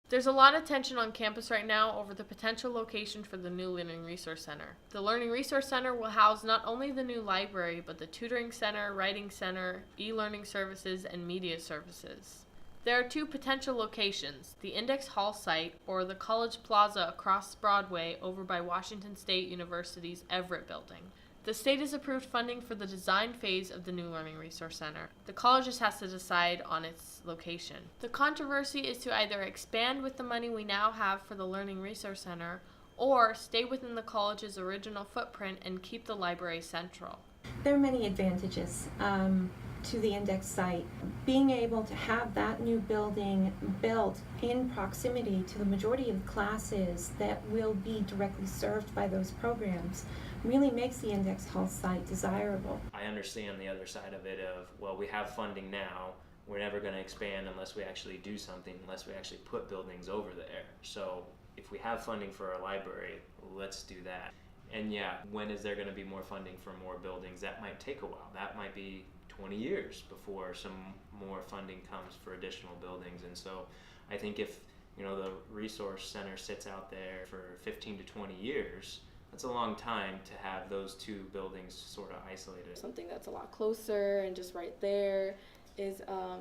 There's a lot of tension on campus right now over the potential location for the new Learning Resource Center. The Learning Resource Center will house not only the new library, but the tutoring center, writing center, e-learning services, and media services. There are two potential locations, the Index Hall site or the College Plaza across Broadway over by Washington State University's Everett building. The state has approved funding for the design phase of the new Learning Resource Center. The college just has to decide on its location. The controversy is to either expand with the money we now have for the Learning Resource Center or stay within the college's original footprint and keep the library central. There are many advantages to the Index site. Being able to have that new building built in proximity to the majority of classes that will be directly served by those programs really makes the Index Hall site desirable. I understand the other side of it of, well, we have funding now, we're never going to expand unless we actually do something, unless we actually put buildings over there. So if we have funding for our library, let's do that. And yeah, when is there going to be more funding for more buildings? That might take a while. That might be 20 years before some more funding comes for additional buildings. And so I think if the resource center sits out there for 15 to 20 years, that's a long time to have those two buildings sort of isolated. Something that's a lot closer and just right there is, I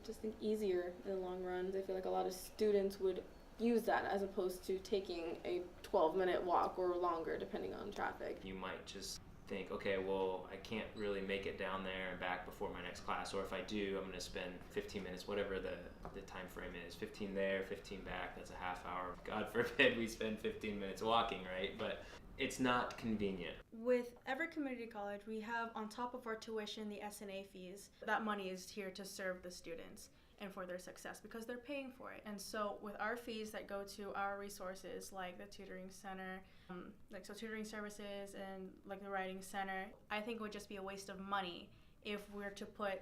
just think easier in the long run. I feel like a lot of students would use that as opposed to taking a 12-minute walk or longer depending on traffic. You might just think, okay, well, I can't really make it down there and back before my next class, or if I do, I'm going to spend 15 minutes, whatever the time frame is, 15 there, 15 back, that's a half hour. God forbid we spend 15 minutes walking, right? But it's not convenient. With Everett Community College, we have on top of our tuition the S&A fees. That money is here to serve the students and for their success because they're paying for it. And so with our fees that go to our resources like the tutoring center, tutoring services and like the writing center, I think it would just be a waste of money if we're to put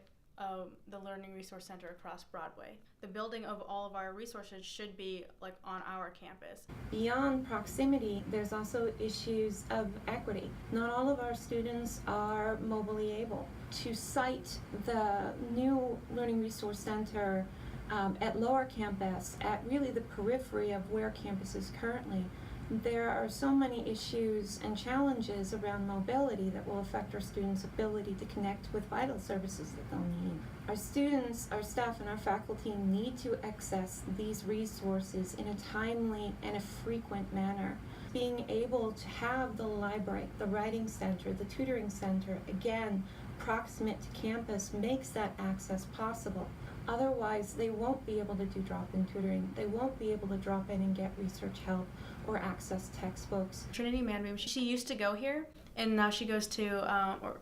the Learning Resource Center across Broadway. The building of all of our resources should be like on our campus. Beyond proximity, there's also issues of equity. Not all of our students are mobilely able. To cite the new Learning Resource Center at Lower Campus, at really the periphery of where campus is currently, there are so many issues and challenges around mobility that will affect our students' ability to connect with vital services that they'll need. Our students, our staff, and our faculty need to access these resources in a timely and a frequent manner. Being able to have the library, the writing center, the tutoring center, again, proximate to campus makes that access possible. Otherwise, they won't be able to do drop-in tutoring. They won't be able to drop in and get research help or access textbooks. Trinity Manboom, she used to go here, and now she goes to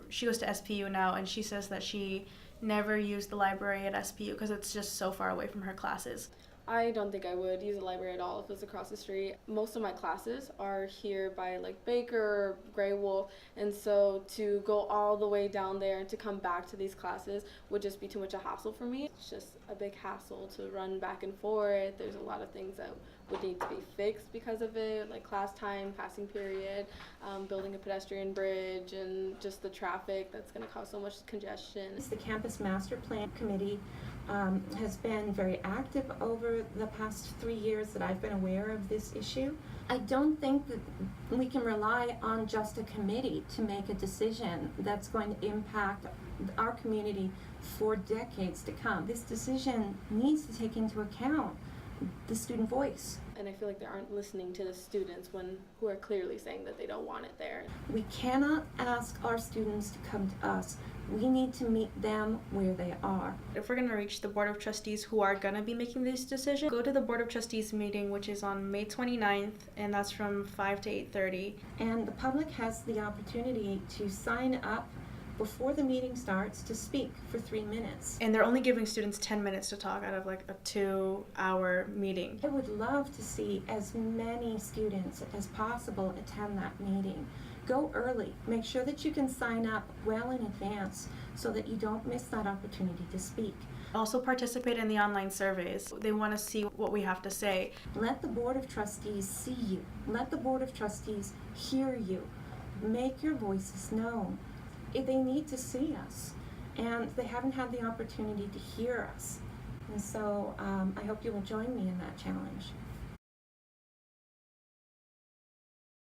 SPU now, and she says that she never used the library at SPU because it's just so far away from her classes. I don't think I would use a library at all if it was across the street. Most of my classes are here by like Baker or Grey Wolf, and so to go all the way down there and to come back to these classes would just be too much a hassle for me. It's just a big hassle to run back and forth. There's a lot of things that would need to be fixed because of it, like class time, passing period, building a pedestrian bridge, and just the traffic that's going to cause so much congestion. The Campus Master Plan Committee has been very active over the past 3 years that I've been aware of this issue. I don't think that we can rely on just a committee to make a decision that's going to impact our community for decades to come. This decision needs to take into account the student voice. And I feel like they aren't listening to the students who are clearly saying that they don't want it there. We cannot ask our students to come to us. We need to meet them where they are. If we're going to reach the Board of Trustees who are going to be making this decision, go to the Board of Trustees meeting, which is on May 29th, and that's from 5 to 8:30. And the public has the opportunity to sign up before the meeting starts to speak for 3 minutes. And they're only giving students 10 minutes to talk out of like a 2-hour meeting. I would love to see as many students as possible attend that meeting. Go early. Make sure that you can sign up well in advance so that you don't miss that opportunity to speak. Also participate in the online surveys. They want to see what we have to say. Let the Board of Trustees see you. Let the Board of Trustees hear you. Make your voices known. They need to see us, and they haven't had the opportunity to hear us. And so I hope you will join me in that challenge.